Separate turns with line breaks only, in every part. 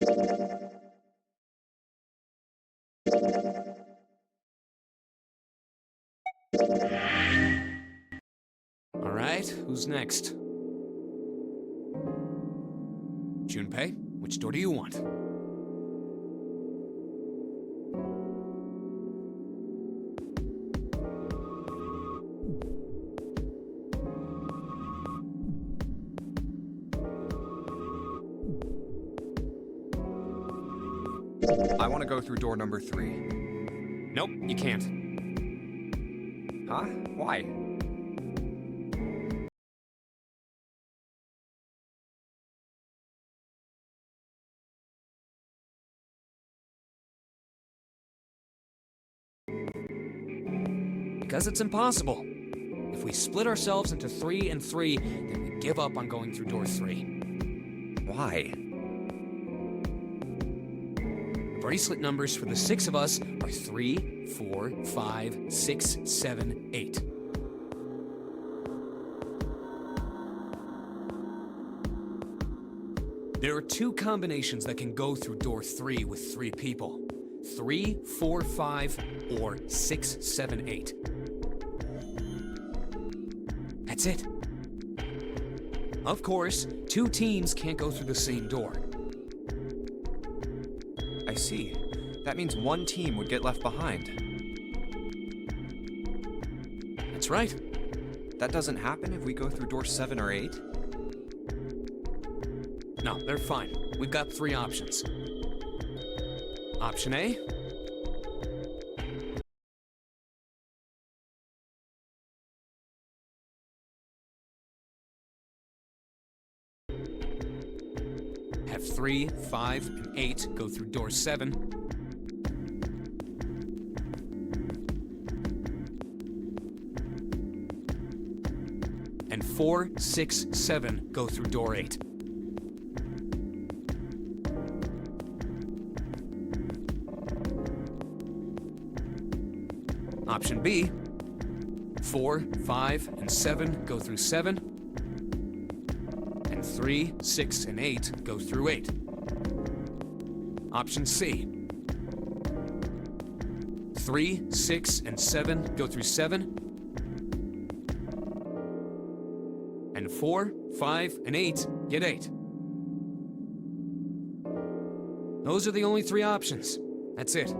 All right, who's next? Junpei, which door do you want?
I want to go through door number 3.
Nope, you can't.
Huh? Why?
Because it's impossible. If we split ourselves into 3 and 3, then we give up on going through door 3.
Why?
The bracelet numbers for the 6 of us are 3, 4, 5, 6, 7, 8. There are 2 combinations that can go through door 3 with 3 people. 3, 4, 5, or 6, 7, 8. That's it. Of course, 2 teams can't go through the same door.
I see. That means one team would get left behind.
That's right.
That doesn't happen if we go through door 7 or 8?
No, they're fine. We've got 3 options. Option A. Have 3, 5, and 8 go through door 7. And 4, 6, 7 go through door 8. Option B, 4, 5, and 7 go through 7, and 3, 6, and 8 go through 8. Option C, 3, 6, and 7 go through 7, and 4, 5, and 8 get 8. Those are the only 3 options. That's it.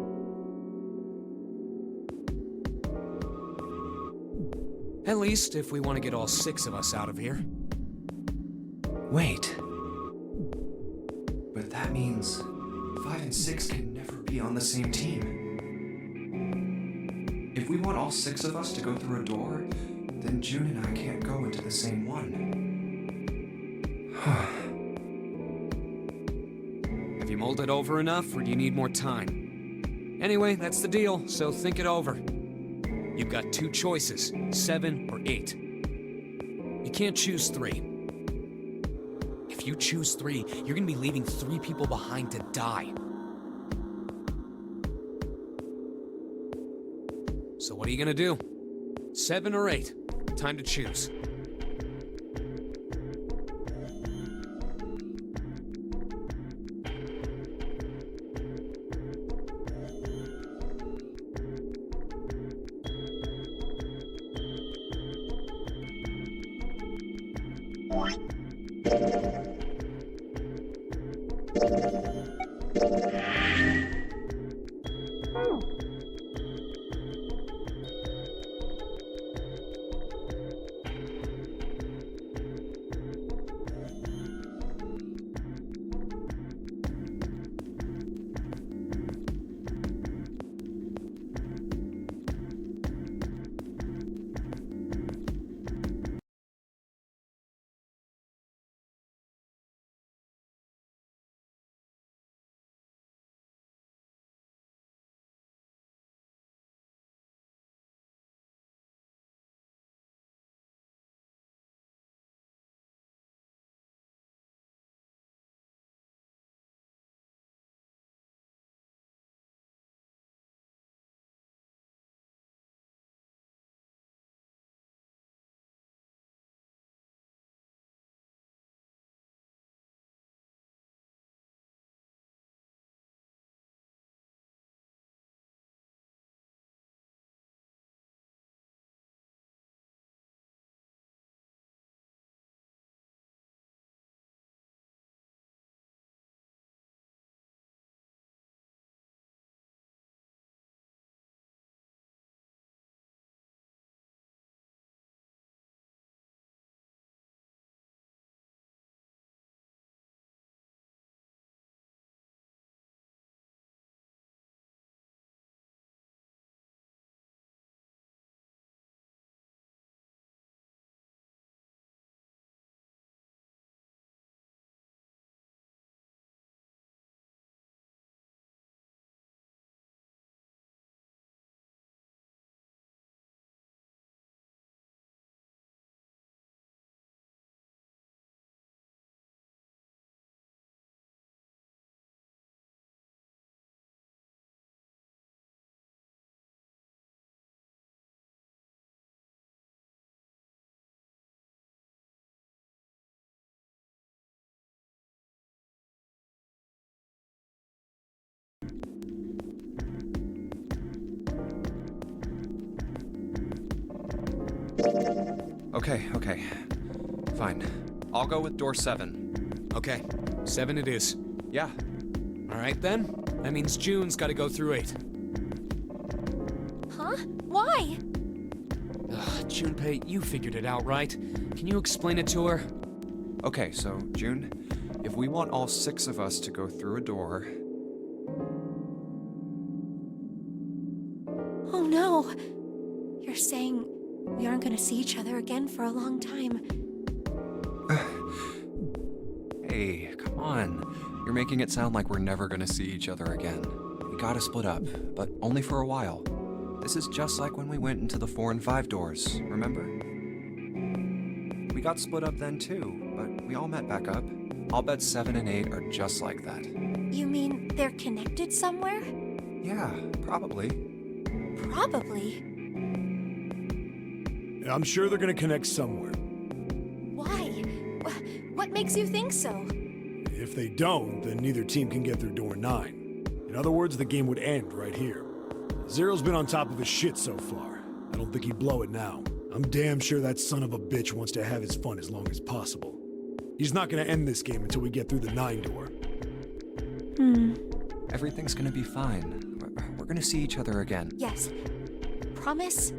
At least, if we want to get all 6 of us out of here.
Wait. But that means 5 and 6 can never be on the same team. If we want all 6 of us to go through a door, then June and I can't go into the same one.
Have you mulled it over enough, or do you need more time? Anyway, that's the deal, so think it over. You've got 2 choices, 7 or 8. You can't choose 3. If you choose 3, you're gonna be leaving 3 people behind to die. So what are you gonna do? 7 or 8? Time to choose.
Okay. Fine. I'll go with door 7.
Okay, 7 it is.
Yeah.
Alright then. That means June's gotta go through 8.
Huh? Why?
Ugh, Junpei, you figured it out, right? Can you explain it to her?
Okay, so, June, if we want all 6 of us to go through a door...
Oh no. You're saying we aren't gonna see each other again for a long time.
Hey, come on. You're making it sound like we're never gonna see each other again. We gotta split up, but only for a while. This is just like when we went into the 4 and 5 doors, remember? We got split up then too, but we all met back up. I'll bet 7 and 8 are just like that.
You mean they're connected somewhere?
Yeah, probably.
Probably.
I'm sure they're gonna connect somewhere.
Why? What makes you think so?
If they don't, then neither team can get through door 9. In other words, the game would end right here. Zero's been on top of his shit so far. I don't think he'd blow it now. I'm damn sure that son of a bitch wants to have his fun as long as possible. He's not gonna end this game until we get through the 9 door.
Everything's gonna be fine. We're gonna see each other again.
Yes. Promise?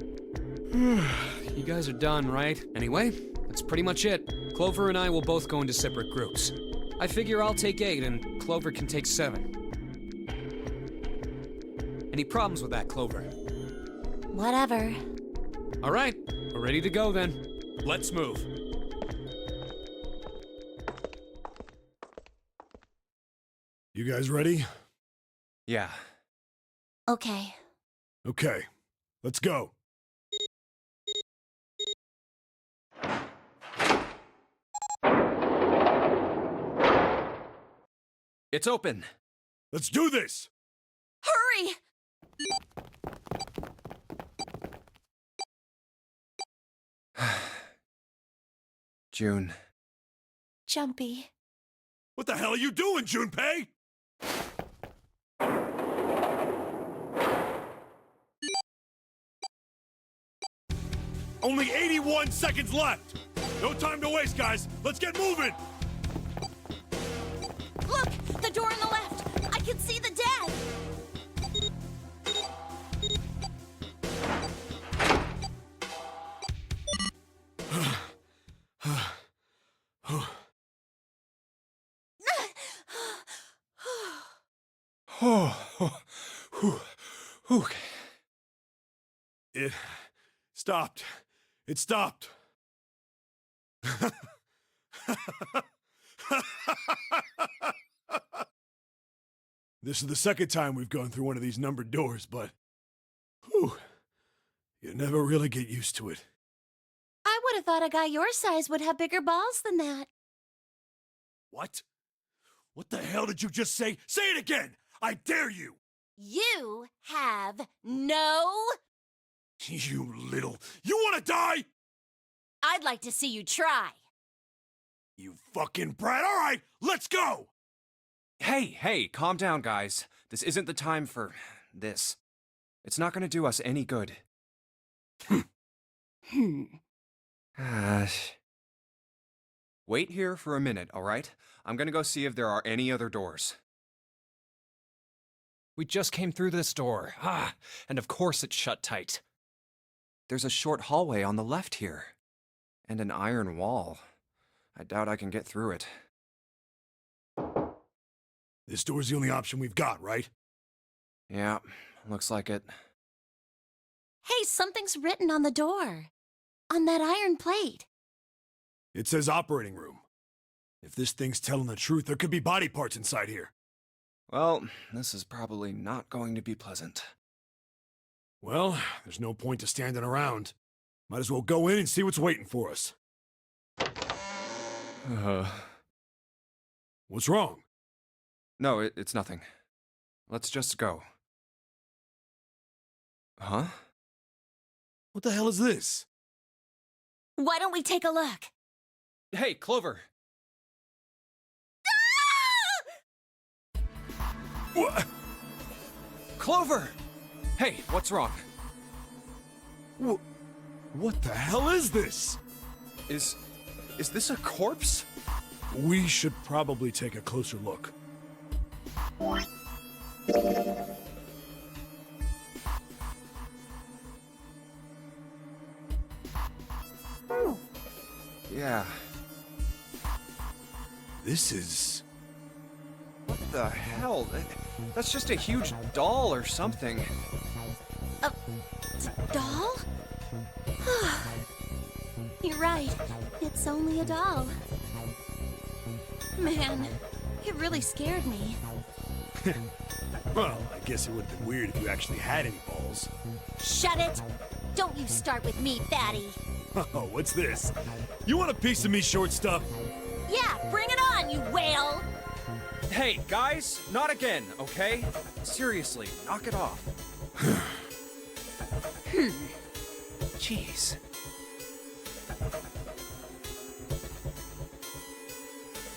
You guys are done, right? Anyway, that's pretty much it. Clover and I will both go into separate groups. I figure I'll take 8 and Clover can take 7. Any problems with that, Clover?
Whatever.
All right, we're ready to go then. Let's move.
You guys ready?
Yeah.
Okay.
Okay, let's go.
It's open!
Let's do this!
Hurry!
June.
Jumpy.
What the hell are you doing, Junpei? Only 81 seconds left! No time to waste, guys! Let's get moving!
Look! The door on the left! I can see the dead!
Okay.
It stopped. It stopped. This is the second time we've gone through one of these numbered doors, but... Whew. You never really get used to it.
I would have thought a guy your size would have bigger balls than that.
What? What the hell did you just say? Say it again! I dare you!
You have no...
You little... You wanna die?
I'd like to see you try.
You fucking brat! Alright, let's go!
Hey, calm down, guys. This isn't the time for this. It's not gonna do us any good. Wait here for a minute, alright? I'm gonna go see if there are any other doors.
We just came through this door. And of course it's shut tight.
There's a short hallway on the left here. And an iron wall. I doubt I can get through it.
This door's the only option we've got, right?
Yeah, looks like it.
Hey, something's written on the door. On that iron plate.
It says operating room. If this thing's telling the truth, there could be body parts inside here.
Well, this is probably not going to be pleasant.
Well, there's no point to standing around. Might as well go in and see what's waiting for us. What's wrong?
No, it's nothing. Let's just go. Huh?
What the hell is this?
Why don't we take a look?
Hey, Clover!
What?
Clover! Hey, what's wrong?
What the hell is this?
Is this a corpse?
We should probably take a closer look.
Yeah.
This is...
What the hell? That's just a huge doll or something.
Doll? You're right. It's only a doll. Man, it really scared me.
Well, I guess it would have been weird if you actually had any balls.
Shut it! Don't you start with me, fatty.
Oh, what's this? You want a piece of me, short stuff?
Yeah, bring it on, you whale!
Hey, guys, not again, okay? Seriously, knock it off. Jeez.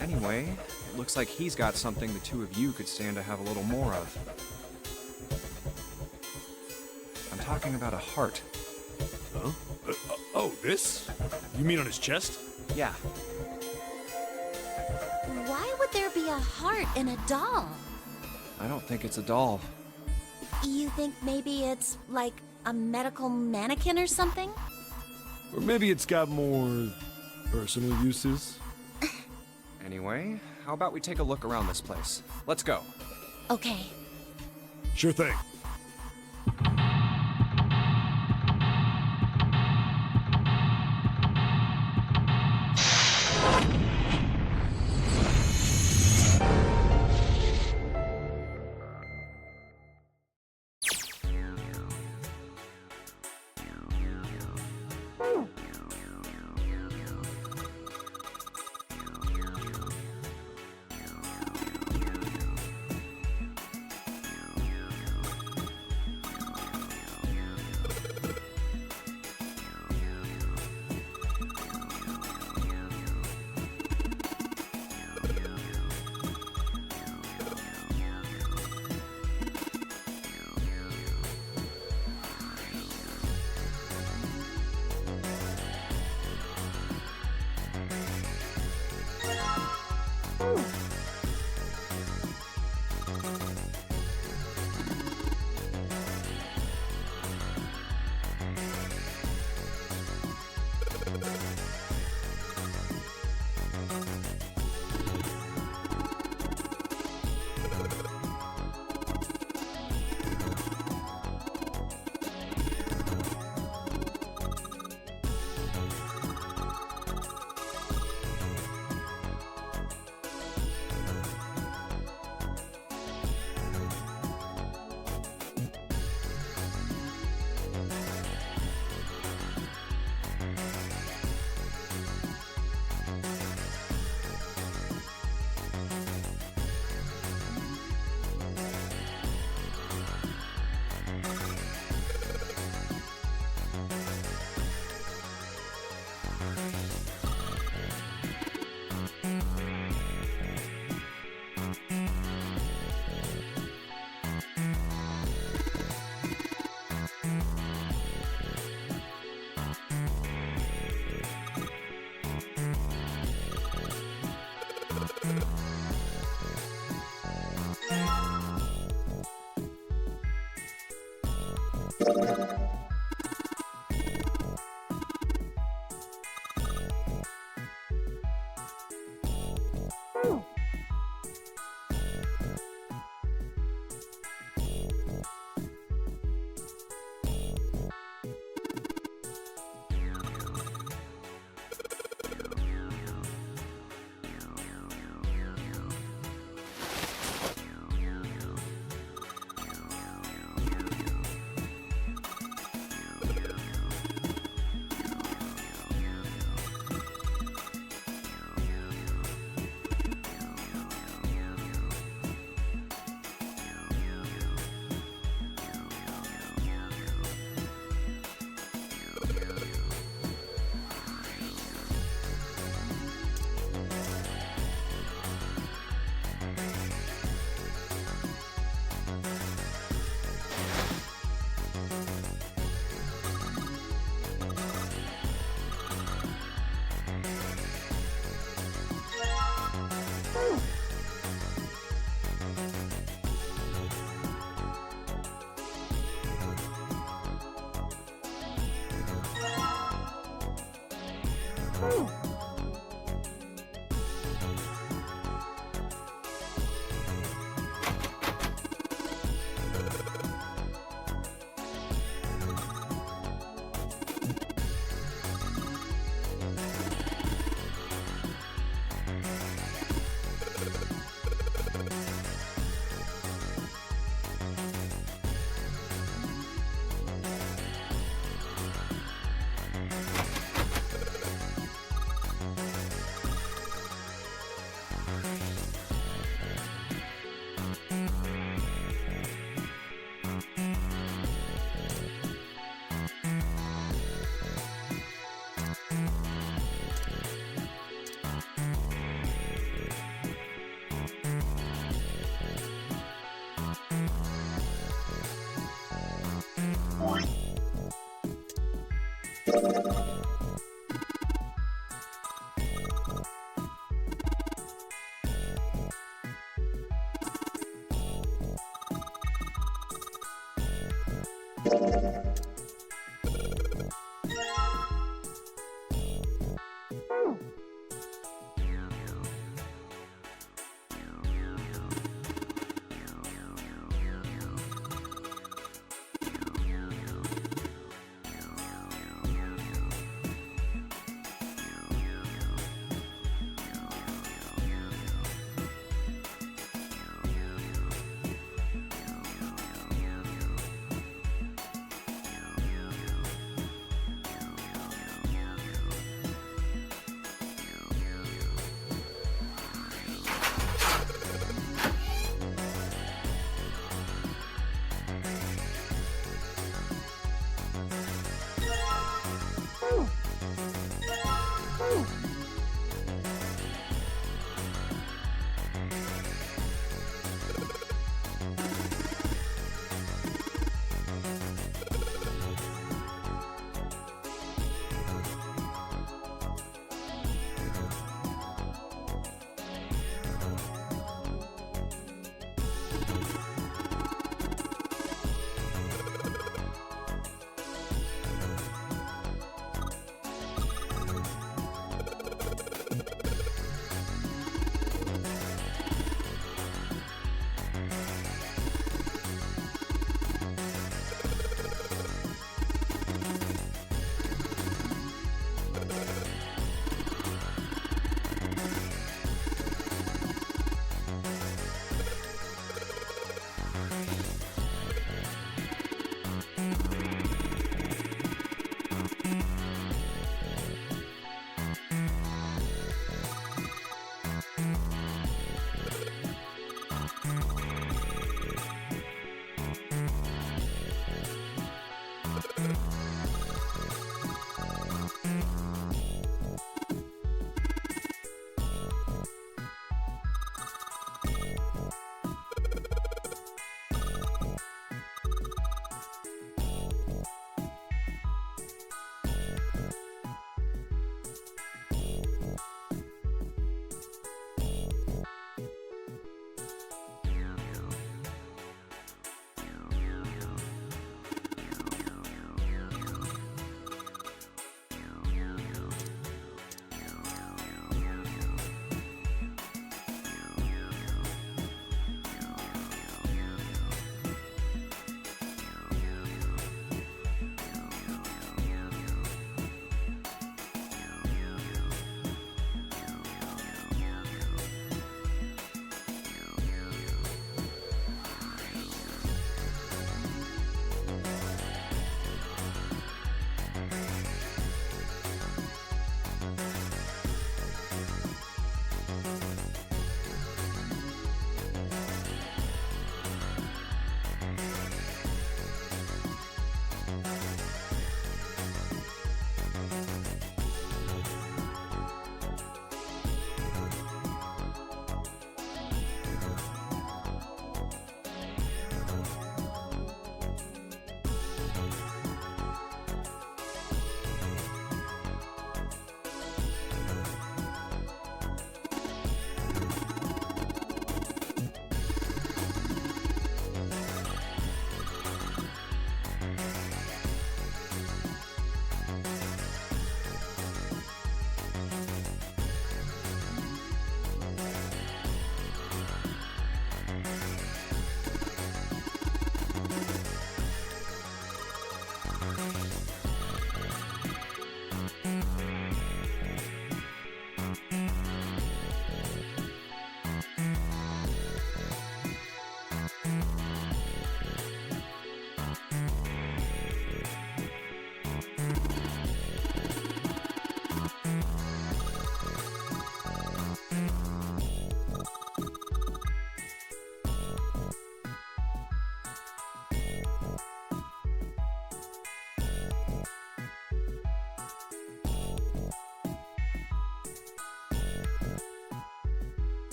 Anyway, it looks like he's got something the two of you could stand to have a little more of. I'm talking about a heart.
Huh? Oh, this? You mean on his chest?
Yeah.
Why would there be a heart in a doll?
I don't think it's a doll.
You think maybe it's like a medical mannequin or something?
Or maybe it's got more personal uses?
Anyway, how about we take a look around this place? Let's go.
Okay.
Sure thing.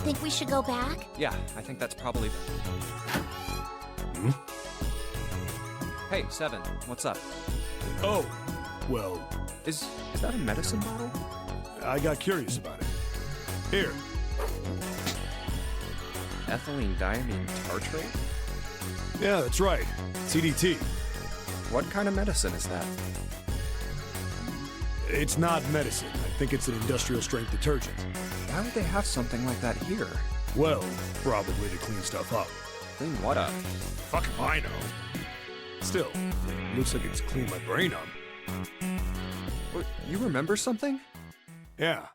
think we should go back?
Yeah, I think that's probably...
Hmm?
Hey, Seven, what's up?
Oh, well,
Is that a medicine bottle?
I got curious about it. Here.
Ethylene diamine tartrate?
Yeah, that's right. CDT.
What kind of medicine is that?
It's not medicine. I think it's an industrial strength detergent.
Why would they have something like that here?
Well, probably to clean stuff up.
Clean what up?
Fuck if I know. Still, it looks like it's cleaned my brain up.
What, you remember something?
Yeah.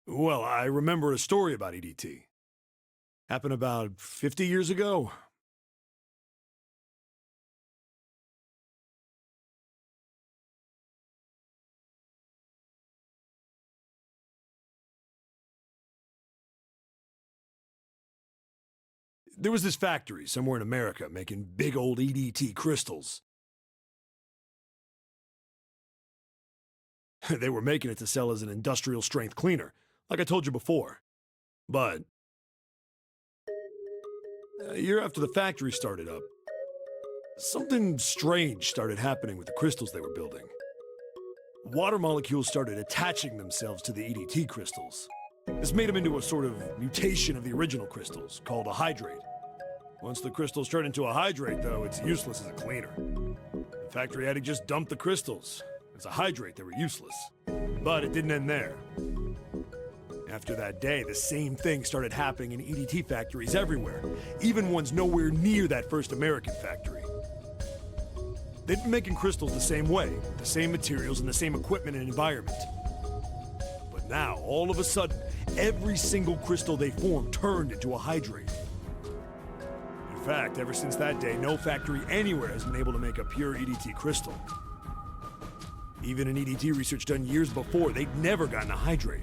Well, I remember a story about EDT. Happened about 50 years ago. There was this factory somewhere in America making big old EDT crystals. They were making it to sell as an industrial strength cleaner, like I told you before. But a year after the factory started up, something strange started happening with the crystals they were building. Water molecules started attaching themselves to the EDT crystals. This made them into a sort of mutation of the original crystals, called a hydrate. Once the crystals turn into a hydrate, though, it's useless as a cleaner. The factory had to just dump the crystals. As a hydrate, they were useless. But it didn't end there. After that day, the same thing started happening in EDT factories everywhere, even ones nowhere near that first American factory. They'd been making crystals the same way, with the same materials and the same equipment and environment. But now, all of a sudden, every single crystal they formed turned into a hydrate. In fact, ever since that day, no factory anywhere has been able to make a pure EDT crystal. Even in EDT research done years before, they'd never gotten a hydrate.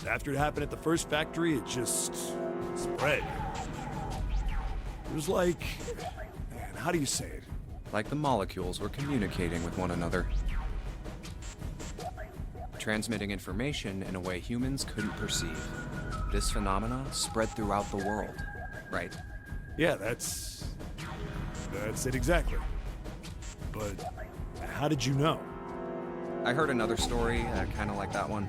After it happened at the first factory, it just spread. It was like, man, how do you say it?
Like the molecules were communicating with one another. Transmitting information in a way humans couldn't perceive. This phenomena spread throughout the world, right?
Yeah, that's it exactly. But how did you know?
I heard another story, kind of like that one.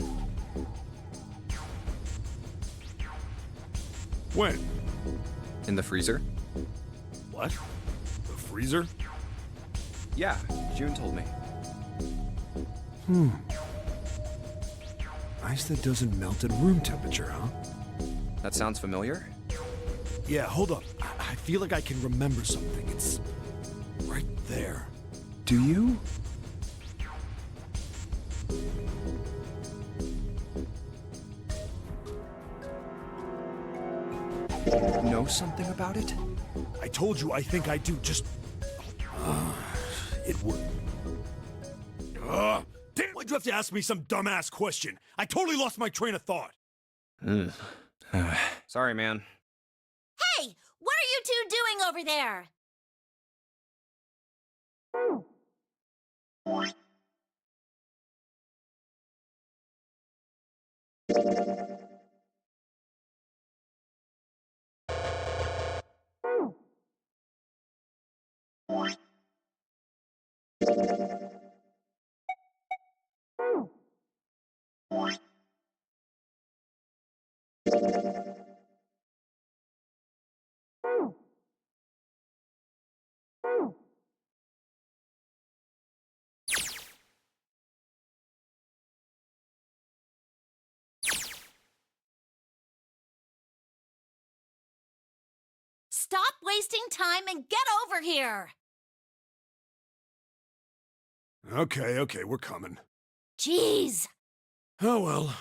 When?
In the freezer?
What? The freezer?
Yeah, June told me.
Ice that doesn't melt at room temperature, huh?
That sounds familiar?
Yeah, hold up. I feel like I can remember something. It's right there.
Do you? Know something about it?
I told you I think I do. Just... it would... damn, why'd you have to ask me some dumbass question? I totally lost my train of thought.
Sorry, man.
Hey! What are you two doing over there? Stop wasting time and get over here!
Okay, we're coming.
Jeez!
Oh well.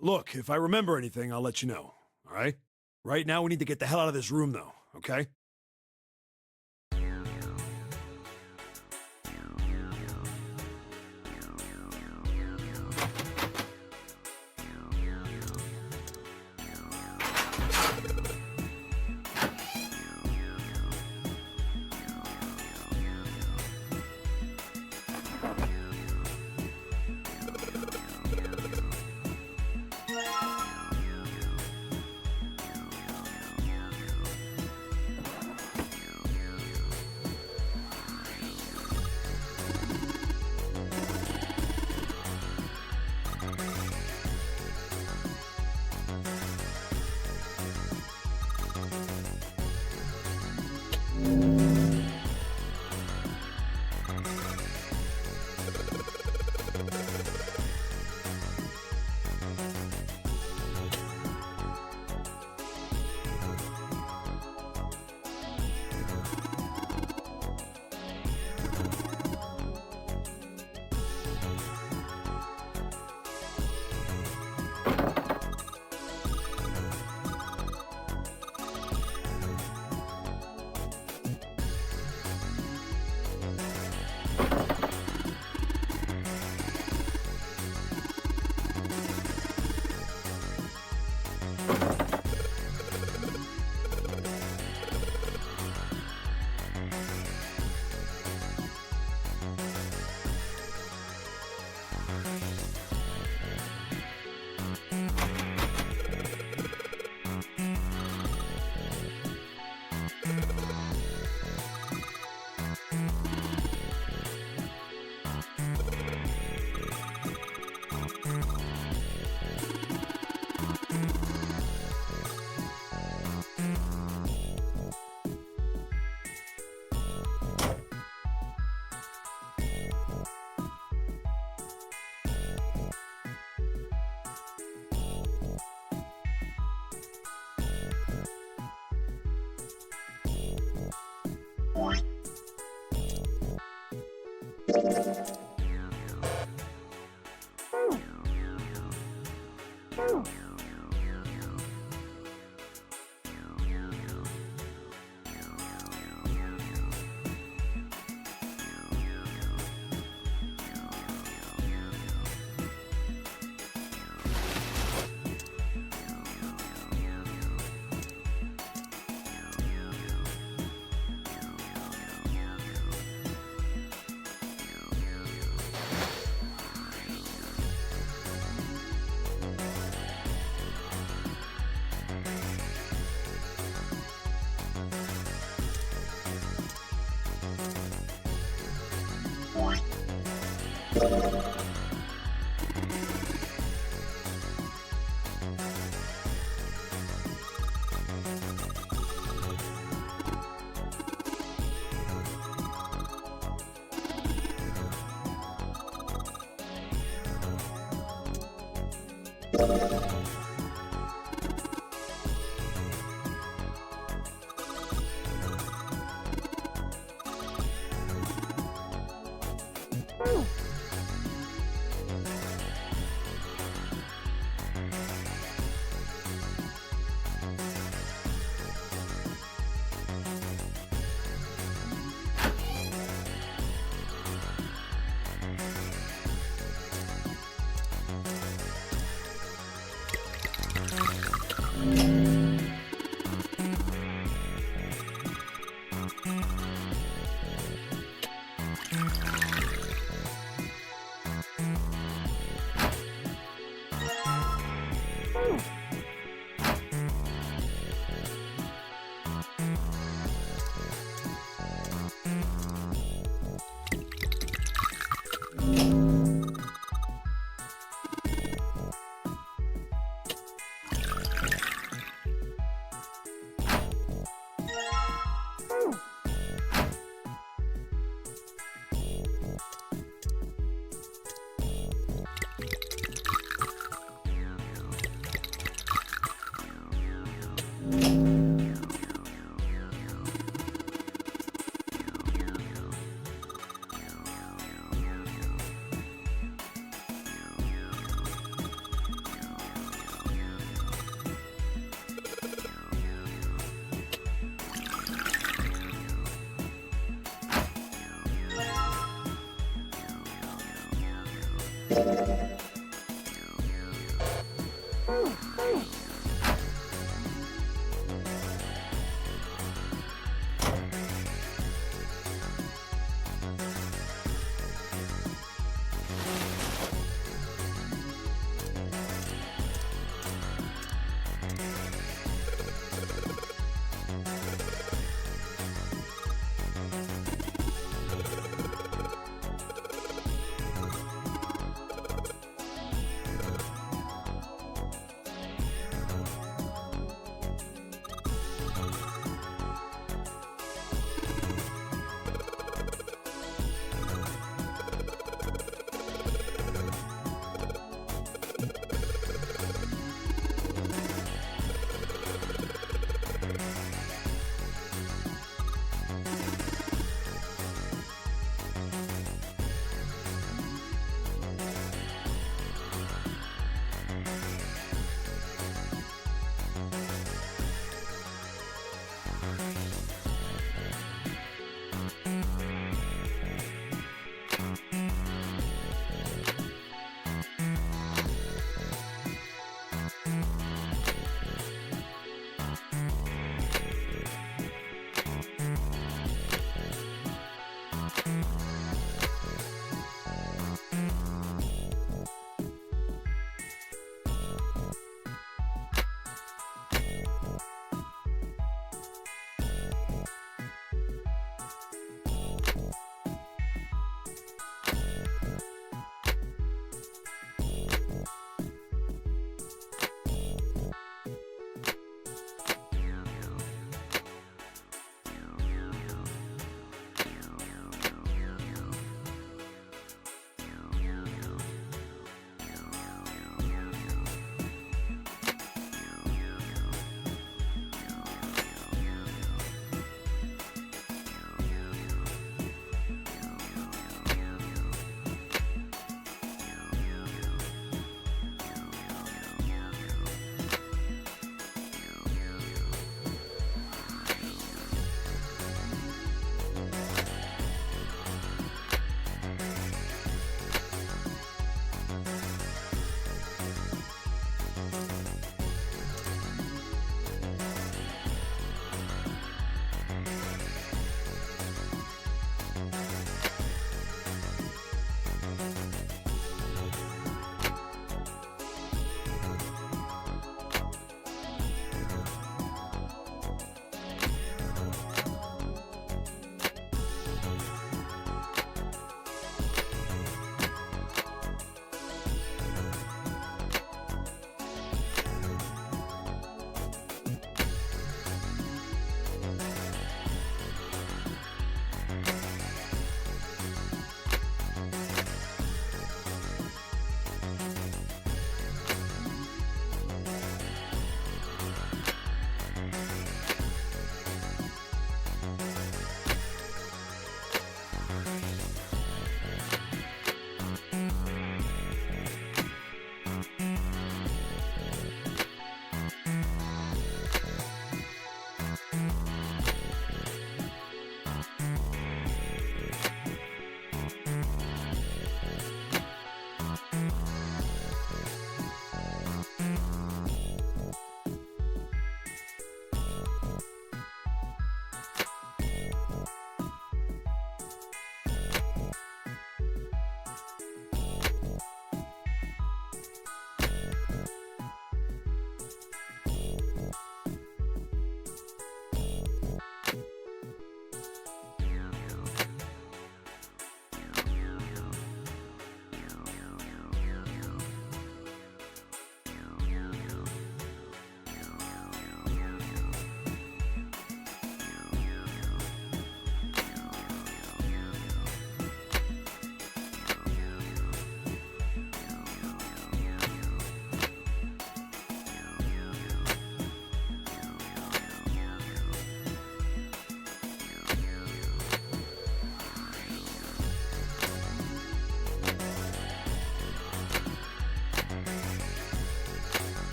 Look, if I remember anything, I'll let you know, alright? Right now, we need to get the hell out of this room, though, okay?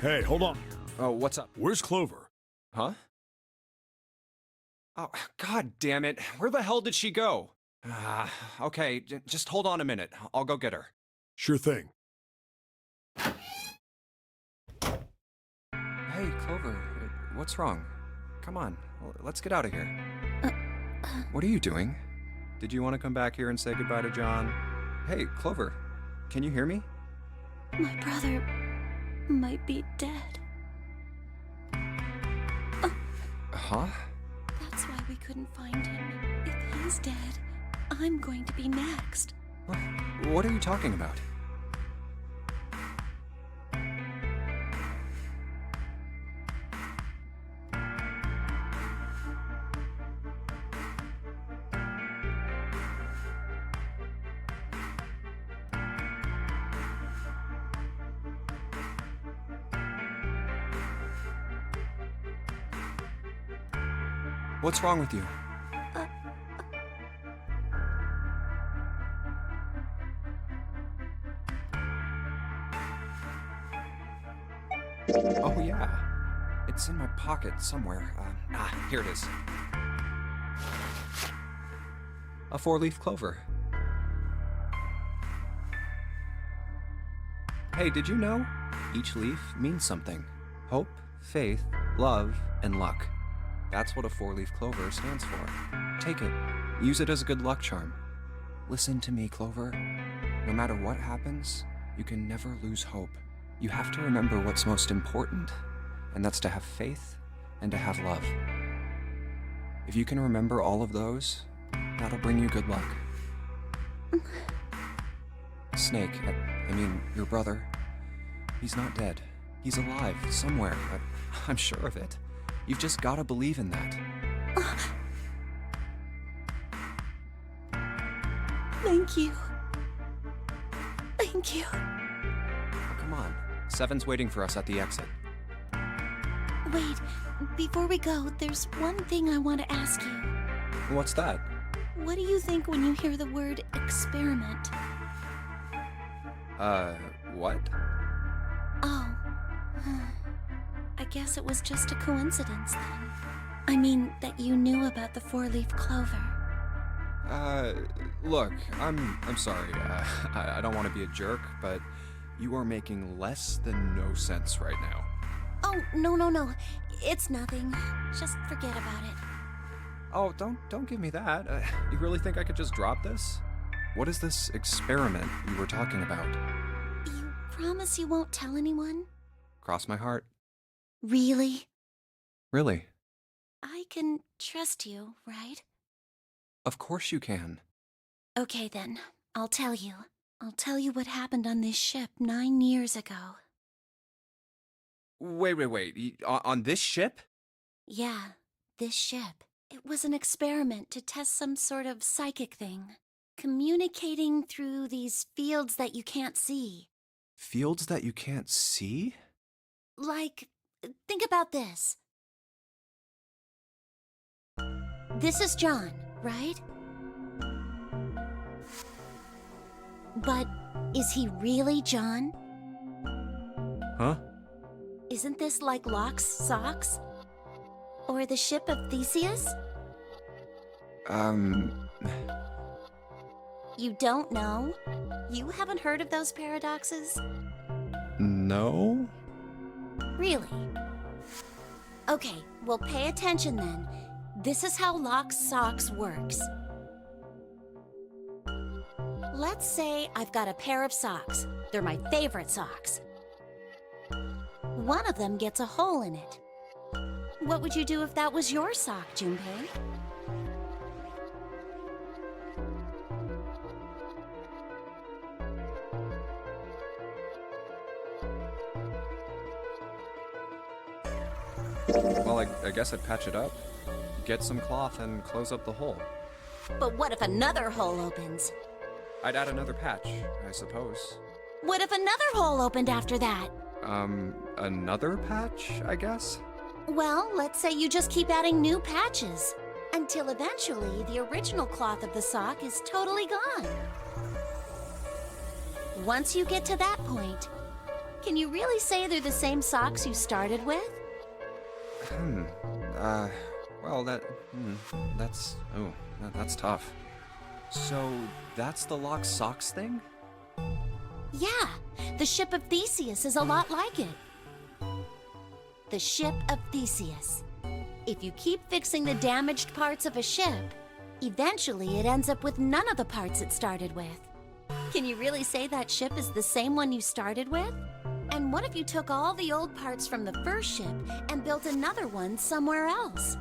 Hey, hold on.
Oh, what's up?
Where's Clover?
Huh? Oh, god damn it. Where the hell did she go? Okay, just hold on a minute. I'll go get her.
Sure thing.
Hey, Clover, what's wrong? Come on, let's get out of here. What are you doing? Did you want to come back here and say goodbye to John? Hey, Clover, can you hear me?
My brother might be dead.
Huh?
That's why we couldn't find him. If he's dead, I'm going to be next.
What are you talking about? What's wrong with you? Oh yeah, it's in my pocket somewhere. Here it is. A 4-leaf clover. Hey, did you know? Each leaf means something. Hope, faith, love, and luck. That's what a 4-leaf clover stands for. Take it. Use it as a good luck charm. Listen to me, Clover. No matter what happens, you can never lose hope. You have to remember what's most important, and that's to have faith and to have love. If you can remember all of those, that'll bring you good luck. Snake, I mean, your brother, he's not dead. He's alive, somewhere. I'm sure of it. You've just gotta believe in that.
Thank you. Thank you.
Oh, come on. Seven's waiting for us at the exit.
Wait, before we go, there's one thing I want to ask you.
What's that?
What do you think when you hear the word experiment?
What?
Oh. I guess it was just a coincidence then. I mean, that you knew about the 4-leaf clover.
Look, I'm sorry. I don't want to be a jerk, but you are making less than no sense right now.
Oh, no. It's nothing. Just forget about it.
Oh, don't give me that. You really think I could just drop this? What is this experiment you were talking about?
You promise you won't tell anyone?
Cross my heart.
Really?
Really?
I can trust you, right?
Of course you can.
Okay then, I'll tell you. I'll tell you what happened on this ship 9 years ago.
Wait. On this ship?
Yeah, this ship. It was an experiment to test some sort of psychic thing. Communicating through these fields that you can't see.
Fields that you can't see?
Like, think about this. This is John, right? But is he really John?
Huh?
Isn't this like Locke's socks? Or the ship of Theseus? You don't know? You haven't heard of those paradoxes?
No?
Really? Okay, well pay attention then. This is how Locke's socks works. Let's say I've got a pair of socks. They're my favorite socks. One of them gets a hole in it. What would you do if that was your sock, Junpei?
Well, I guess I'd patch it up. Get some cloth and close up the hole.
But what if another hole opens?
I'd add another patch, I suppose.
What if another hole opened after that?
Another patch, I guess?
Well, let's say you just keep adding new patches. Until eventually, the original cloth of the sock is totally gone. Once you get to that point, Can you really say they're the same socks you started with?
Well, that's tough. So, that's the locked socks thing?
Yeah, the ship of Theseus is a lot like it. The ship of Theseus. If you keep fixing the damaged parts of a ship, eventually it ends up with none of the parts it started with. Can you really say that ship is the same one you started with? And what if you took all the old parts from the first ship and built another one somewhere else?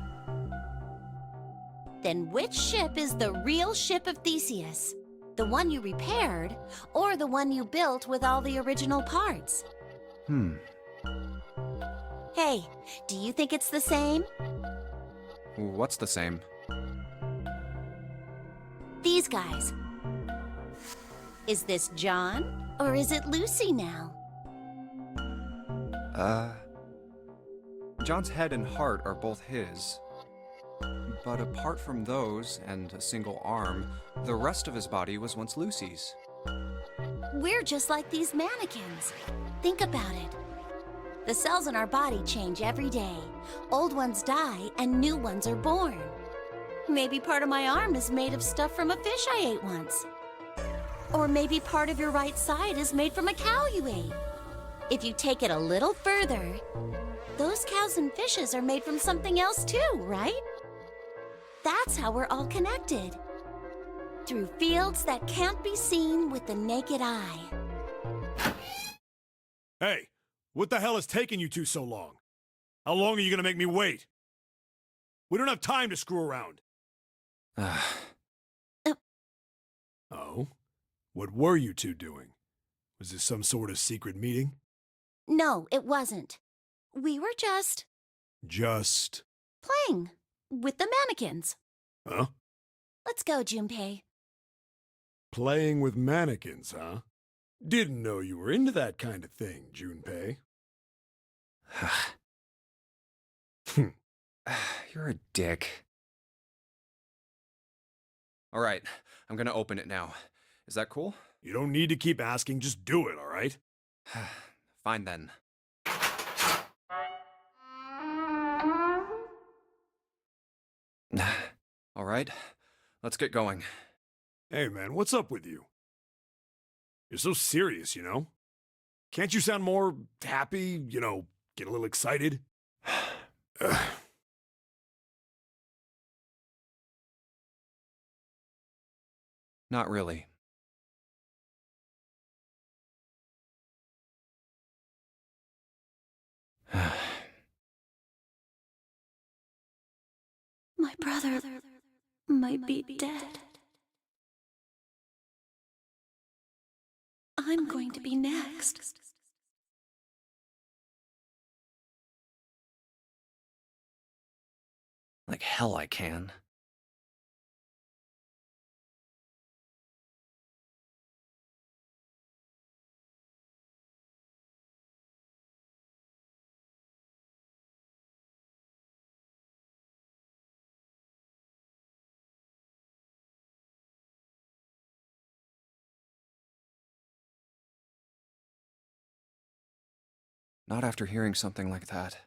Then which ship is the real ship of Theseus? The one you repaired, or the one you built with all the original parts? Hey, do you think it's the same?
What's the same?
These guys. Is this John, or is it Lucy now?
John's head and heart are both his. But apart from those, and a single arm, the rest of his body was once Lucy's.
We're just like these mannequins. Think about it. The cells in our body change every day. Old ones die, and new ones are born. Maybe part of my arm is made of stuff from a fish I ate once. Or maybe part of your right side is made from a cow you ate. If you take it a little further, those cows and fishes are made from something else too, right? That's how we're all connected. Through fields that can't be seen with the naked eye.
Hey, what the hell is taking you two so long? How long are you gonna make me wait? We don't have time to screw around. Oh? What were you two doing? Was this some sort of secret meeting?
No, it wasn't. We were just
Just...
playing with the mannequins.
Huh?
Let's go, Junpei.
Playing with mannequins, huh? Didn't know you were into that kind of thing, Junpei.
You're a dick. Alright, I'm gonna open it now. Is that cool?
You don't need to keep asking, just do it, alright?
Fine then. Alright, let's get going.
Hey man, what's up with you? You're so serious, you know? Can't you sound more happy, get a little excited?
Not really.
My brother might be dead. I'm going to be next.
Like hell I can. Not after hearing something like that.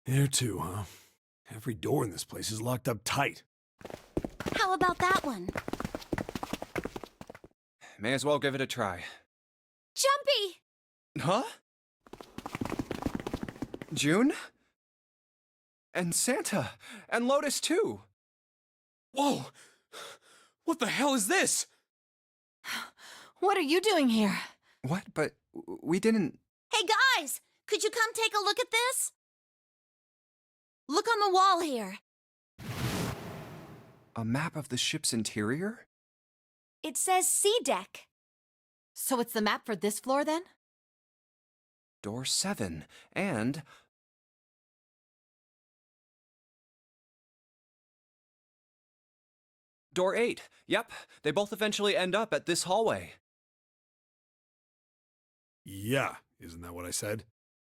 There too, huh? Every door in this place is locked up tight.
How about that one?
May as well give it a try.
Jumpy!
Huh? June? And Santa. And Lotus too.
Whoa! What the hell is this?
What are you doing here?
What? But we didn't...
Hey guys! Could you come take a look at this? Look on the wall here.
A map of the ship's interior?
It says C deck.
So it's the map for this floor then?
Door 7, and... Door 8. Yep, they both eventually end up at this hallway.
Yeah, isn't that what I said?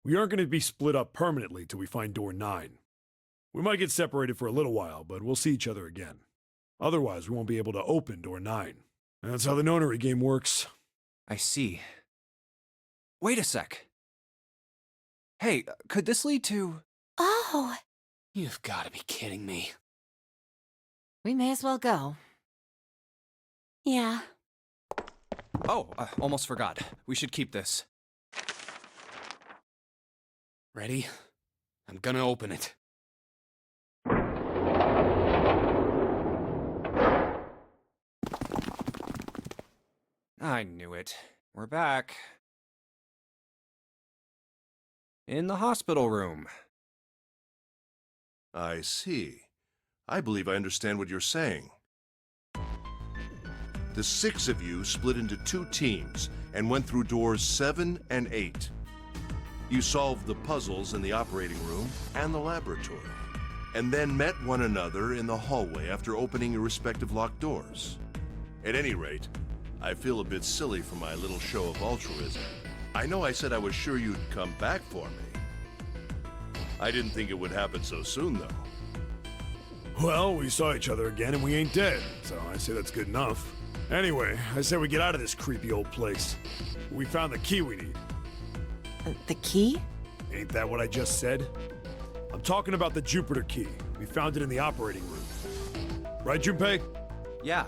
We aren't going to be split up permanently till we find door 9. We might get separated for a little while, but we'll see each other again. Otherwise, we won't be able to open door 9. That's how the Nonary game works.
I see. Wait a sec. Hey, could this lead to...
Oh,
You've got to be kidding me.
We may as well go.
yeah.
Oh, almost forgot. We should keep this.
Ready? I'm gonna open it.
I knew it. We're back. In the hospital room.
I see. I believe I understand what you're saying. The 6 of you split into 2 teams and went through doors 7 and 8. You solved the puzzles in the operating room and the laboratory, and then met one another in the hallway after opening your respective locked doors. At any rate, I feel a bit silly for my little show of altruism. I know I said I was sure you'd come back for me. I didn't think it would happen so soon, though.
Well, we saw each other again and we ain't dead, so I say that's good enough. Anyway, I say we get out of this creepy old place. We found the key we need.
The key?
Ain't that what I just said? I'm talking about the Jupiter key. We found it in the operating room. Right, Junpei?
Yeah.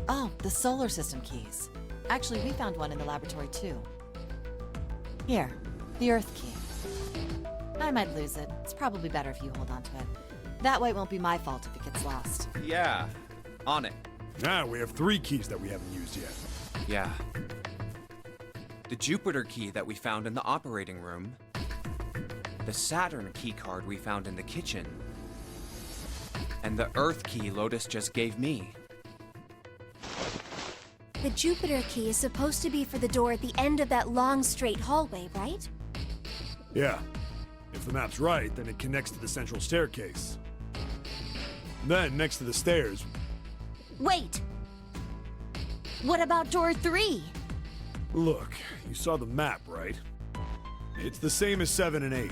Oh, the solar system keys. Actually, we found one in the laboratory too. Here, the Earth key. I might lose it. It's probably better if you hold on to it. That way it won't be my fault if it gets lost.
Yeah. On it.
Now we have 3 keys that we haven't used yet.
Yeah. The Jupiter key that we found in the operating room. The Saturn key card we found in the kitchen. And the Earth key Lotus just gave me.
The Jupiter key is supposed to be for the door at the end of that long, straight hallway, right?
Yeah. If the map's right, then it connects to the central staircase. Then, next to the stairs...
Wait! What about door 3?
Look, you saw the map, right? It's the same as 7 and 8.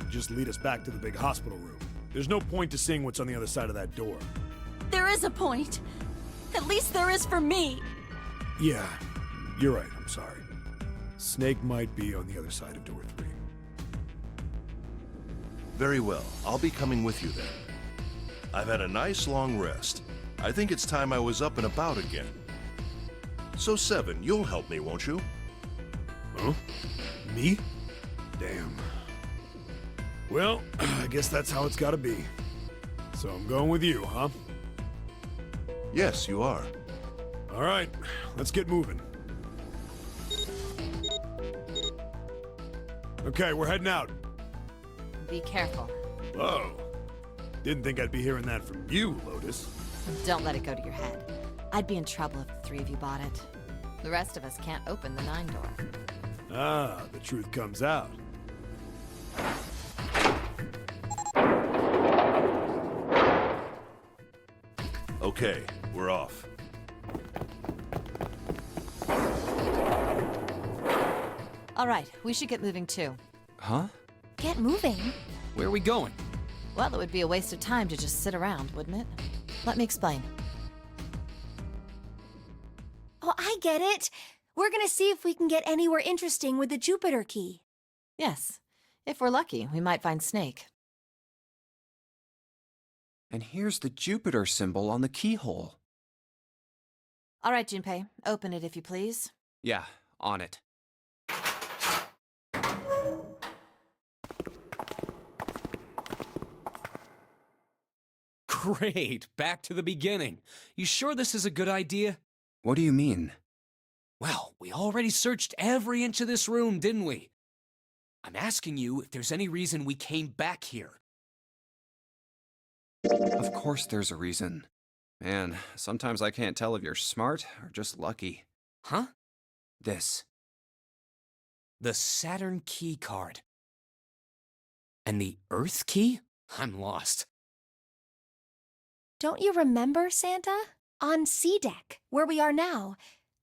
Just lead us back to the big hospital room. There's no point to seeing what's on the other side of that door.
There is a point. At least there is for me.
Yeah, you're right, I'm sorry. Snake might be on the other side of door 3.
Very well. I'll be coming with you then. I've had a nice long rest. I think it's time I was up and about again. So 7, you'll help me, won't you?
Huh? Me? Damn. Well, I guess that's how it's gotta be. So I'm going with you, huh?
Yes, you are.
All right, let's get moving. Okay, we're heading out.
Be careful.
Whoa. Didn't think I'd be hearing that from you, Lotus.
Don't let it go to your head. I'd be in trouble if the 3 of you bought it. The rest of us can't open the 9 door.
Ah, the truth comes out.
Okay, we're off.
All right, we should get moving too.
Huh?
Get moving.
Where are we going?
Well, it would be a waste of time to just sit around, wouldn't it? Let me explain.
Oh, I get it. We're gonna see if we can get anywhere interesting with the Jupiter key.
Yes. If we're lucky, we might find Snake.
And here's the Jupiter symbol on the keyhole.
All right, Junpei, open it if you please.
Yeah, on it.
Great, back to the beginning. You sure this is a good idea?
What do you mean?
Well, we already searched every inch of this room, didn't we? I'm asking you if there's any reason we came back here.
Of course there's a reason. Man, sometimes I can't tell if you're smart or just lucky.
Huh?
This.
The Saturn key card. And the Earth key? I'm lost.
Don't you remember, Santa? On C deck, where we are now,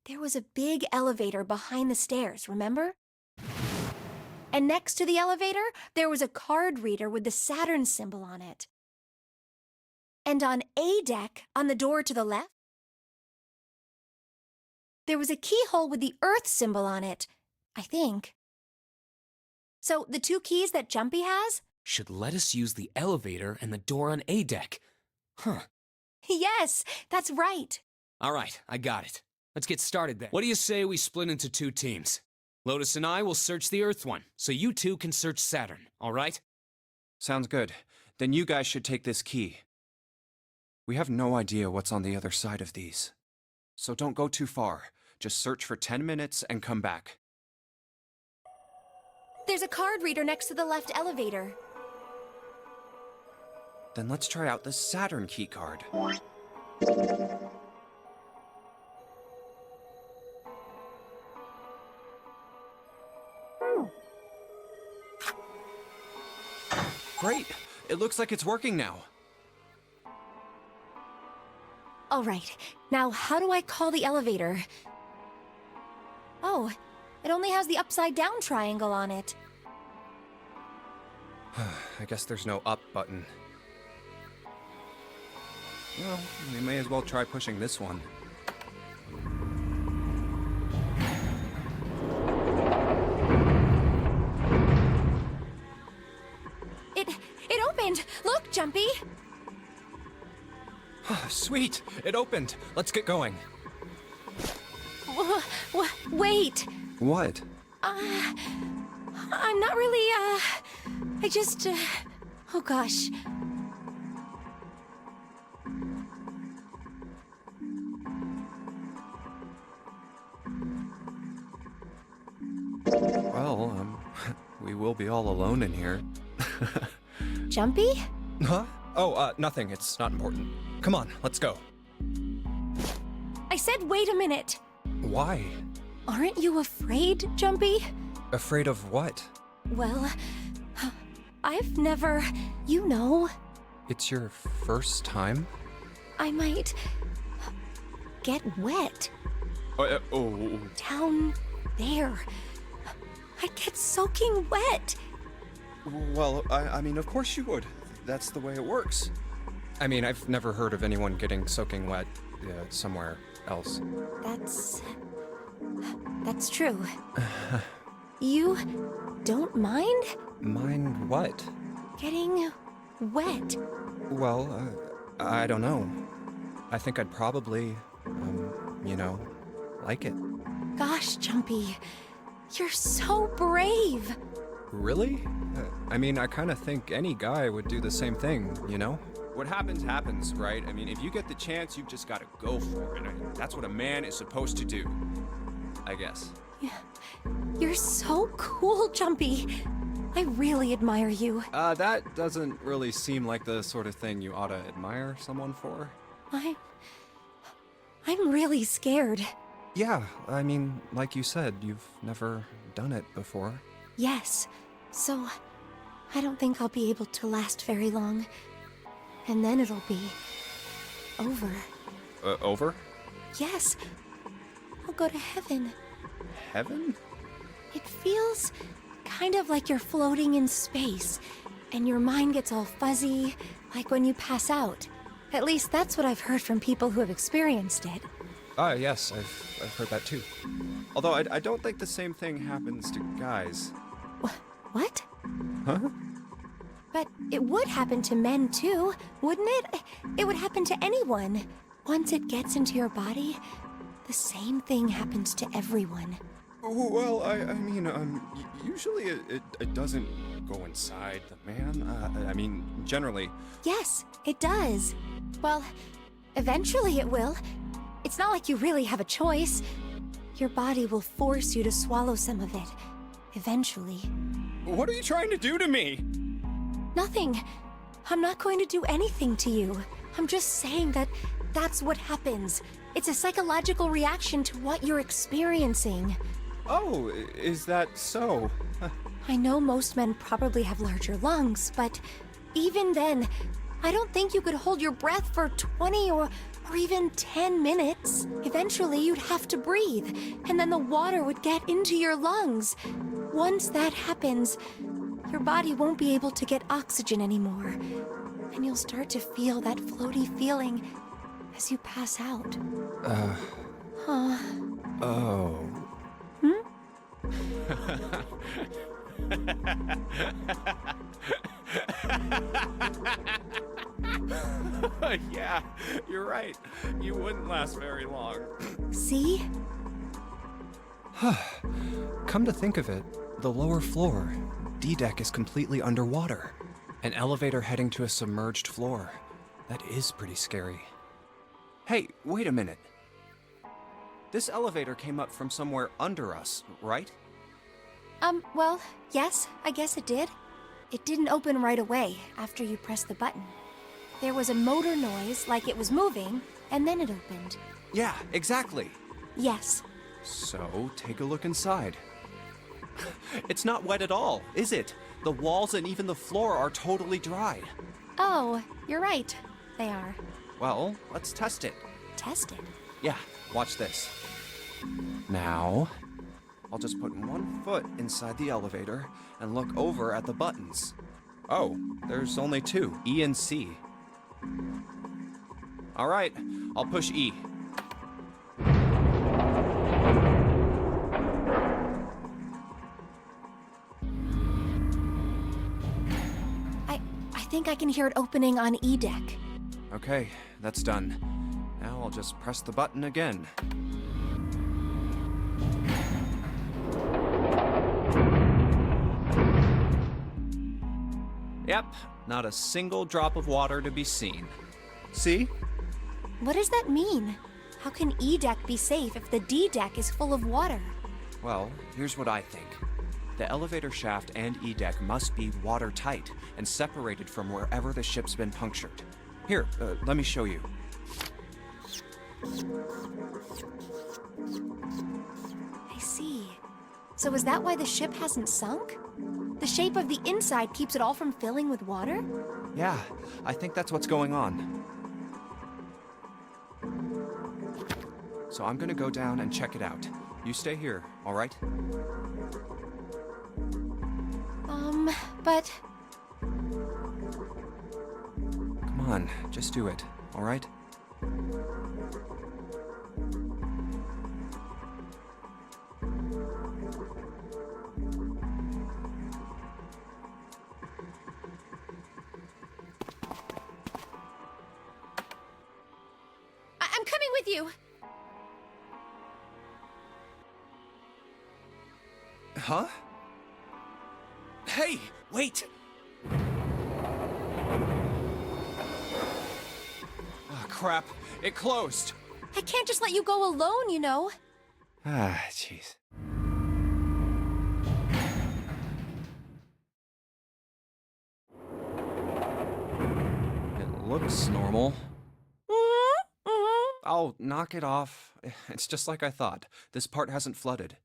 there was a big elevator behind the stairs, remember? And next to the elevator, there was a card reader with the Saturn symbol on it. And on A deck, on the door to the left, there was a keyhole with the Earth symbol on it, I think. So the two keys that Jumpy has?
Should let us use the elevator and the door on A deck. Huh.
Yes, that's right.
All right, I got it. Let's get started then. What do you say we split into 2 teams? Lotus and I will search the Earth one, so you two can search Saturn, all right?
Sounds good. Then you guys should take this key. We have no idea what's on the other side of these. So don't go too far. Just search for 10 minutes and come back.
There's a card reader next to the left elevator.
Then let's try out the Saturn key card. Great! It looks like it's working now.
All right, now how do I call the elevator? Oh, it only has the upside down triangle on it.
I guess there's no up button. Well, we may as well try pushing this one.
It opened! Look, Jumpy!
Sweet! It opened! Let's get going.
Wait!
What?
I'm not really, I just, oh gosh.
Well, we will be all alone in here.
Jumpy?
Huh? Oh, nothing. It's not important. Come on, let's go.
I said wait a minute.
Why?
Aren't you afraid, Jumpy?
Afraid of what?
Well, I've never, you know,
It's your first time?
I might get wet
Oh.
down there. I'd get soaking wet.
Well, I mean, of course you would. That's the way it works. I mean, I've never heard of anyone getting soaking wet somewhere else.
That's true. You don't mind
Mind what?
getting wet?
Well, I don't know. I think I'd probably, like it.
Gosh, Jumpy, you're so brave.
Really? I mean, I kind of think any guy would do the same thing, you know? What happens, happens, right? I mean, if you get the chance, you've just got to go for it. That's what a man is supposed to do, I guess.
You're so cool, Jumpy. I really admire you.
That doesn't really seem like the sort of thing you ought to admire someone for.
I'm really scared.
Yeah, I mean, like you said, you've never done it before.
Yes, so I don't think I'll be able to last very long. And then it'll be over.
Over?
Yes, I'll go to heaven.
Heaven?
It feels kind of like you're floating in space, and your mind gets all fuzzy, like when you pass out. At least that's what I've heard from people who have experienced it.
Yes, I've heard that too. Although I don't think the same thing happens to guys.
What?
Huh?
But it would happen to men too, wouldn't it? It would happen to anyone. Once it gets into your body, the same thing happens to everyone.
Well, I mean, usually it doesn't go inside the man. I mean, generally.
Yes, it does. Well, eventually it will. It's not like you really have a choice. Your body will force you to swallow some of it. Eventually.
What are you trying to do to me?
Nothing. I'm not going to do anything to you.
I'm just saying that that's what happens. It's a psychological reaction to what you're experiencing.
Oh, is that so?
I know most men probably have larger lungs, but even then, I don't think you could hold your breath for 20 or even 10 minutes. Eventually, you'd have to breathe, and then the water would get into your lungs. Once that happens, your body won't be able to get oxygen anymore, and you'll start to feel that floaty feeling as you pass out.
Oh. Yeah, you're right. You wouldn't last very long.
See?
Come to think of it, the lower floor, D deck, is completely underwater. An elevator heading to a submerged floor. That is pretty scary. Hey, wait a minute. This elevator came up from somewhere under us, right?
Well, yes, I guess it did. It didn't open right away after you pressed the button. There was a motor noise like it was moving, and then it opened.
Yeah, exactly.
Yes.
So, take a look inside. It's not wet at all, is it? The walls and even the floor are totally dry.
Oh, you're right. They are.
Well, let's test it.
Tested.
Yeah, watch this. Now, I'll just put one foot inside the elevator and look over at the buttons. Oh, there's only two, E and C. All right, I'll push E.
I think I can hear it opening on E deck.
Okay, that's done. Now I'll just press the button again. Yep, not a single drop of water to be seen. See?
What does that mean? How can E deck be safe if the D deck is full of water?
Well, here's what I think. The elevator shaft and E deck must be watertight and separated from wherever the ship's been punctured. Here, let me show you.
I see. So is that why the ship hasn't sunk? The shape of the inside keeps it all from filling with water?
Yeah, I think that's what's going on. So I'm gonna go down and check it out. You stay here, all right?
But
Come on, just do it, all right?
I'm coming with you.
Huh? Hey, wait! Ah, crap. It closed.
I can't just let you go alone, you know.
Ah, jeez. It looks normal. Oh, knock it off. It's just like I thought. This part hasn't flooded.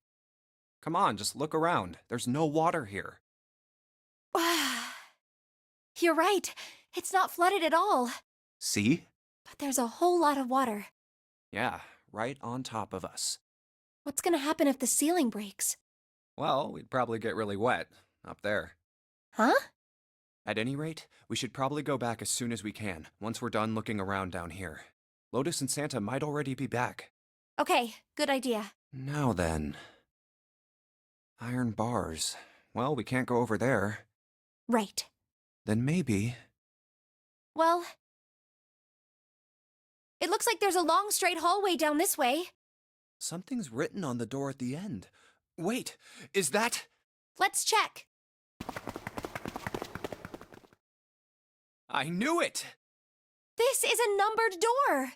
Come on, just look around. There's no water here.
You're right. It's not flooded at all.
See?
But there's a whole lot of water.
Yeah, right on top of us.
What's gonna happen if the ceiling breaks?
Well, we'd probably get really wet up there.
Huh?
At any rate, we should probably go back as soon as we can, once we're done looking around down here. Lotus and Santa might already be back.
Okay, good idea.
Now then. Iron bars. Well, we can't go over there.
Right.
Then maybe...
Well, it looks like there's a long straight hallway down this way.
Something's written on the door at the end. Wait, is that...
Let's check.
I knew it!
This is a numbered door.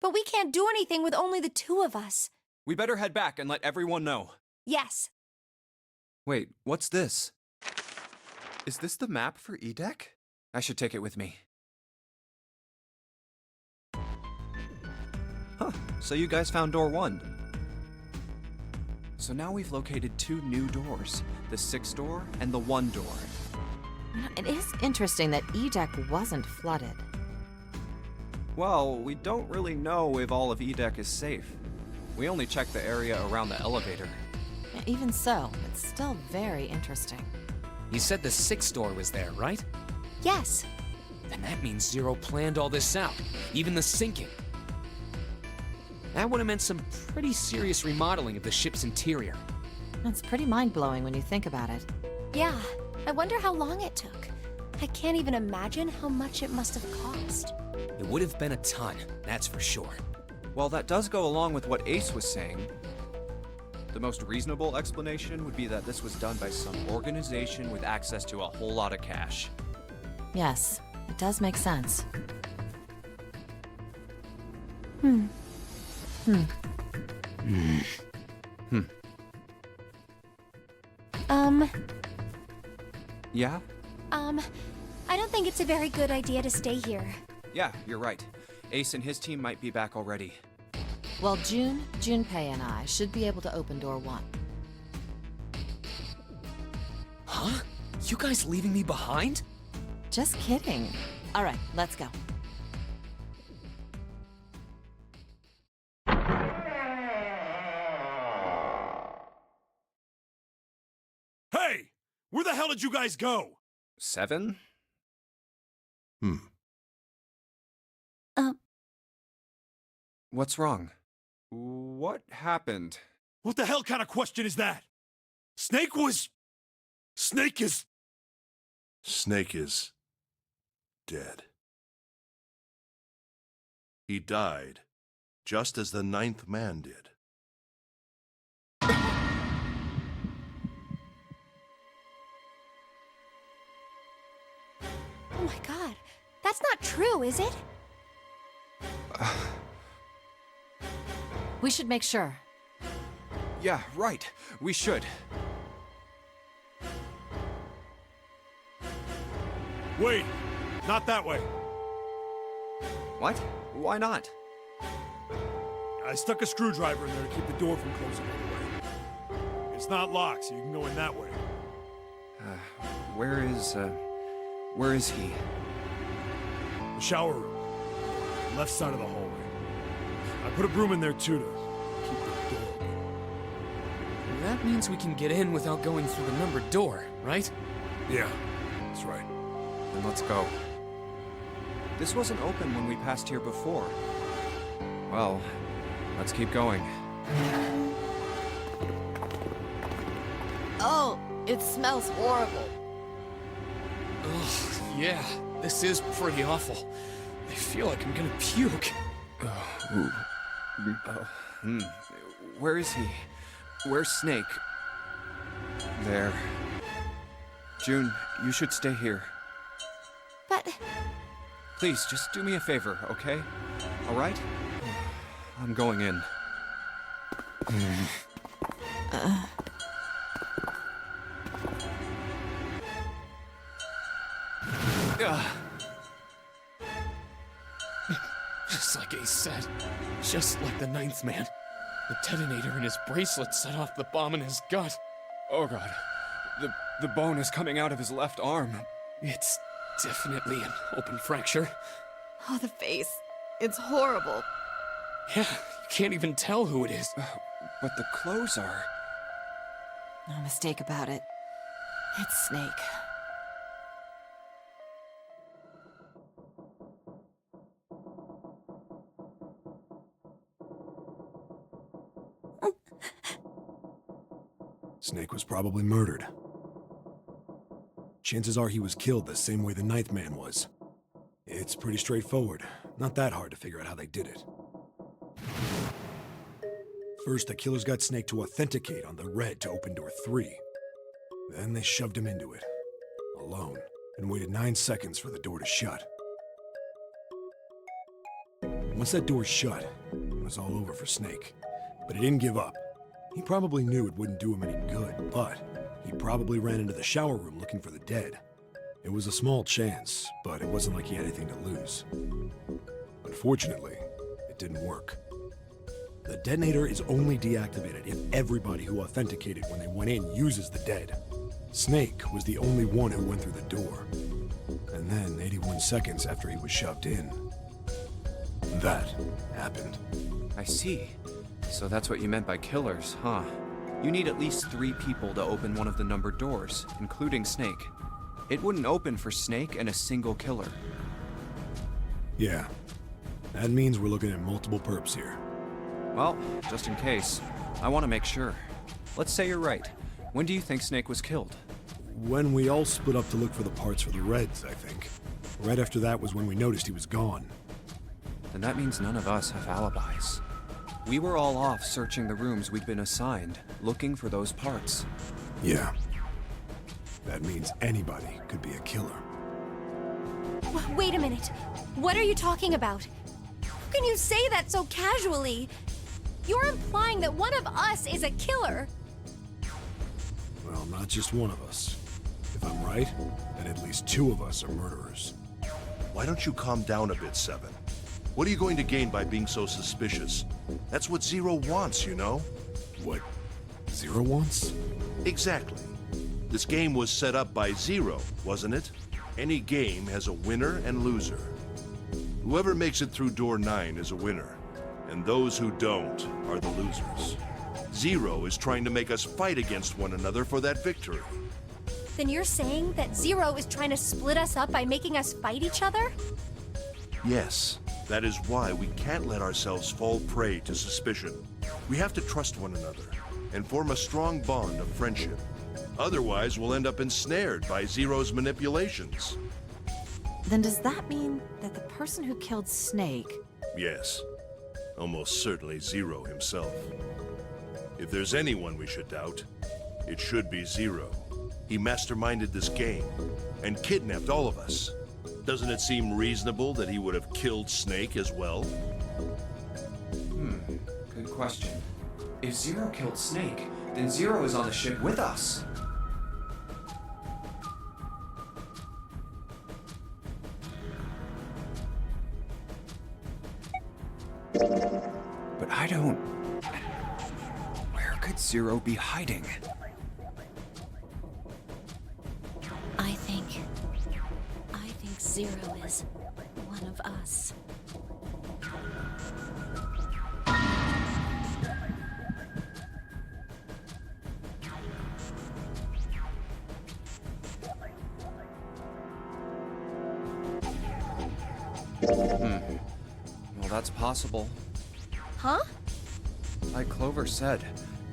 But we can't do anything with only the two of us.
We better head back and let everyone know.
Yes.
Wait, what's this? Is this the map for E-Deck? I should take it with me. So you guys found door 1. So now we've located 2 new doors, the 6th door and the 1 door.
You know, it is interesting that E deck wasn't flooded.
Well, we don't really know if all of E-Deck is safe. We only checked the area around the elevator.
Even so, it's still very interesting.
You said the 6th door was there, right?
Yes.
Then that means Zero planned all this out, even the sinking. That would have meant some pretty serious remodeling of the ship's interior.
It's pretty mind-blowing when you think about it.
Yeah. I wonder how long it took. I can't even imagine how much it must have cost.
It would have been a ton, that's for sure.
Well, that does go along with what Ace was saying. The most reasonable explanation would be that this was done by some organization with access to a whole lot of cash.
Yes, it does make sense.
Yeah?
I don't think it's a very good idea to stay here.
Yeah, you're right. Ace and his team might be back already.
Well, Junpei and I should be able to open door 1.
Huh? You guys leaving me behind?
Just kidding. All right, let's go.
Hey! Where the hell did you guys go?
7? What's wrong? What happened?
What the hell kind of question is that? Snake is...
Snake is dead. He died, just as the 9th man did.
Oh my god. That's not true, is it?
We should make sure.
Yeah, right. We should.
Wait! Not that way.
What? Why not?
I stuck a screwdriver in there to keep the door from closing all the way. It's not locked, so you can go in that way.
Where is he?
The shower room. Left side of the hallway. I put a broom in there too to keep the door open.
That means we can get in without going through the numbered door, right?
Yeah, that's right.
Then let's go. This wasn't open when we passed here before. Well, let's keep going.
Oh, it smells horrible.
Ugh, yeah, this is pretty awful. I feel like I'm gonna puke.
Where is he? Where's Snake? There. June, you should stay here.
But
Please, just do me a favor, okay? All right? I'm going in.
Just like Ace said. Just like the 9th man. The detonator in his bracelet set off the bomb in his gut.
Oh god. The bone is coming out of his left arm.
It's definitely an open fracture.
Oh, the face. It's horrible.
Yeah, you can't even tell who it is.
But the clothes are...
No mistake about it. It's Snake.
Snake was probably murdered. Chances are he was killed the same way the 9th man was. It's pretty straightforward. Not that hard to figure out how they did it. First, the killers got Snake to authenticate on the red to open door 3. Then they shoved him into it, alone, and waited 9 seconds for the door to shut. Once that door shut, it was all over for Snake. But he didn't give up. He probably knew it wouldn't do him any good, but he probably ran into the shower room looking for the dead. It was a small chance, but it wasn't like he had anything to lose. Unfortunately, it didn't work. The detonator is only deactivated if everybody who authenticated when they went in uses the dead. Snake was the only one who went through the door. And then, 81 seconds after he was shoved in, that happened.
I see. So that's what you meant by killers, huh? You need at least 3 people to open one of the numbered doors, including Snake. It wouldn't open for Snake and a single killer.
Yeah. That means we're looking at multiple perps here.
Well, just in case, I want to make sure. Let's say you're right. When do you think Snake was killed?
When we all split up to look for the parts for the Reds, I think. Right after that was when we noticed he was gone.
Then that means none of us have alibis. We were all off searching the rooms we'd been assigned, looking for those parts.
Yeah. That means anybody could be a killer.
Wait a minute. What are you talking about? How can you say that so casually? You're implying that one of us is a killer.
Well, not just one of us. If I'm right, then at least 2 of us are murderers.
Why don't you calm down a bit, Seven? What are you going to gain by being so suspicious? That's what Zero wants, you know?
What Zero wants?
Exactly. This game was set up by Zero, wasn't it? Any game has a winner and loser. Whoever makes it through door 9 is a winner, and those who don't are the losers. Zero is trying to make us fight against one another for that victory.
Then you're saying that Zero is trying to split us up by making us fight each other?
Yes, that is why we can't let ourselves fall prey to suspicion. We have to trust one another and form a strong bond of friendship. Otherwise, we'll end up ensnared by Zero's manipulations.
Then does that mean that the person who killed Snake...
Yes, almost certainly Zero himself. If there's anyone we should doubt, it should be Zero. He masterminded this game and kidnapped all of us. Doesn't it seem reasonable that he would have killed Snake as well?
Good question. If Zero killed Snake, then Zero is on the ship with us. But I don't... Where could Zero be hiding?
I think Zero is one of us.
Well, that's possible.
Huh?
Like Clover said,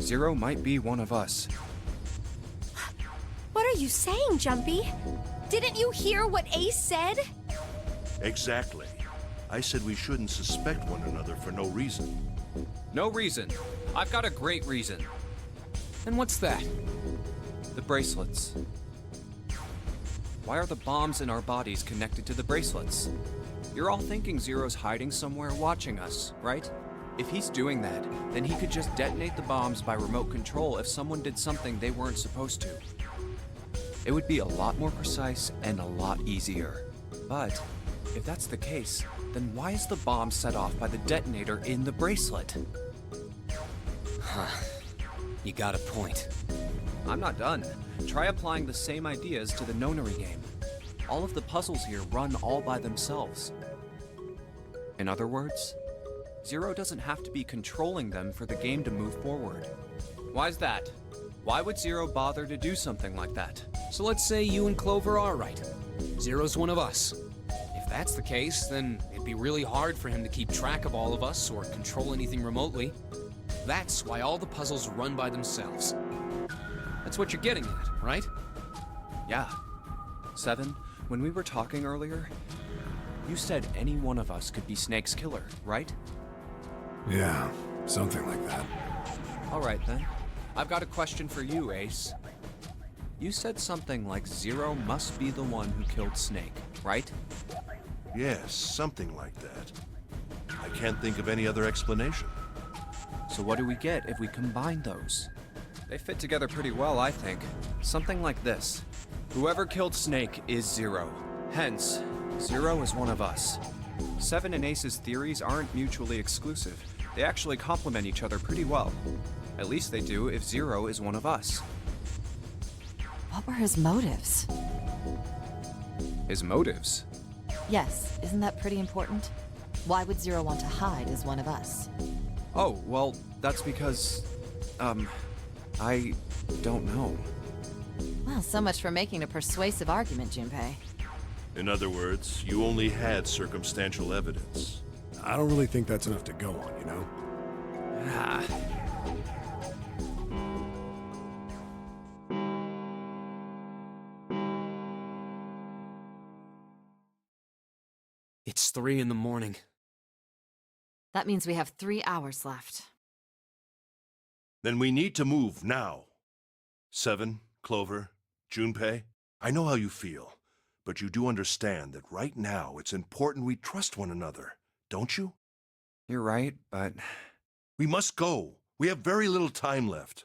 Zero might be one of us.
What are you saying, Jumpy? Didn't you hear what Ace said?
Exactly. I said we shouldn't suspect one another for no reason.
No reason. I've got a great reason. And what's that?
The bracelets. Why are the bombs in our bodies connected to the bracelets? You're all thinking Zero's hiding somewhere watching us, right? If he's doing that, then he could just detonate the bombs by remote control if someone did something they weren't supposed to. It would be a lot more precise and a lot easier. But if that's the case, then why is the bomb set off by the detonator in the bracelet?
You got a point.
I'm not done. Try applying the same ideas to the Nonary game. All of the puzzles here run all by themselves. In other words, Zero doesn't have to be controlling them for the game to move forward. Why's that? Why would Zero bother to do something like that?
So let's say you and Clover are right. Zero's one of us. If that's the case, then it'd be really hard for him to keep track of all of us or control anything remotely. That's why all the puzzles run by themselves. That's what you're getting at, right?
Yeah. Seven, when we were talking earlier, you said any one of us could be Snake's killer, right?
Yeah, something like that.
All right then. I've got a question for you, Ace. You said something like Zero must be the one who killed Snake, right?
Yes, something like that. I can't think of any other explanation.
So what do we get if we combine those? They fit together pretty well, I think. Something like this. Whoever killed Snake is Zero. Hence, Zero is one of us. Seven and Ace's theories aren't mutually exclusive. They actually complement each other pretty well. At least they do if Zero is one of us.
What were his motives?
His motives?
Yes, isn't that pretty important? Why would Zero want to hide as one of us?
Oh, well, that's because... I don't know.
Well, so much for making a persuasive argument, Junpei.
In other words, you only had circumstantial evidence.
I don't really think that's enough to go on, you know?
Ah.
It's 3 in the morning.
That means we have 3 hours left.
Then we need to move now. Seven, Clover, Junpei, I know how you feel, but you do understand that right now it's important we trust one another, don't you?
You're right, but...
We must go. We have very little time left.